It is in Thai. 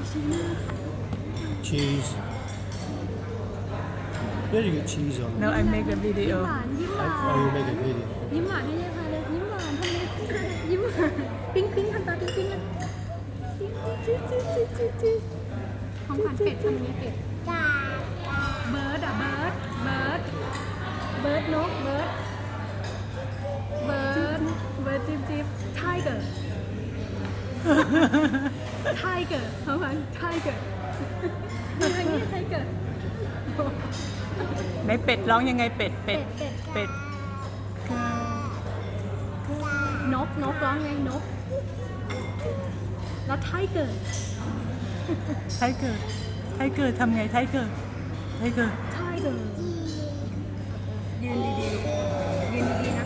ชี้หน้า cheese. Where do you get cheese on? No, I make a ยิ้ม video. หวานยิ้มหวาน Oh, you make a video. ยิ้มหวานให้เลยค่ะเลยยิ้มหวานทำไมยิ้มหวานปิ๊งปิ๊งทำตาปิ๊งปิ๊งเลยปิ๊งปิ๊งจิ๊ดจิ๊ดจิ๊ดจิ๊ดของขวัญเป็ดทำยังไงเป็ดเบิร์ดอะเบิร์ดเบิร์ดเบิร์ดนกเบิร์ดเบิร์ดเบิร์ดจิ๊บจิ๊บไทเกอร์ไทเกอร์ของขวัญไทเกอร์อะไรเนี่ยไทเกอร์ ในเป็ดร้องยังไงเป็ด เป็ด นกร้องไงนกแล้วไทเกอร์ ไทเกิดทำไงไทเกิด ไทเกอร์ยืนดีๆยืนดีๆนะ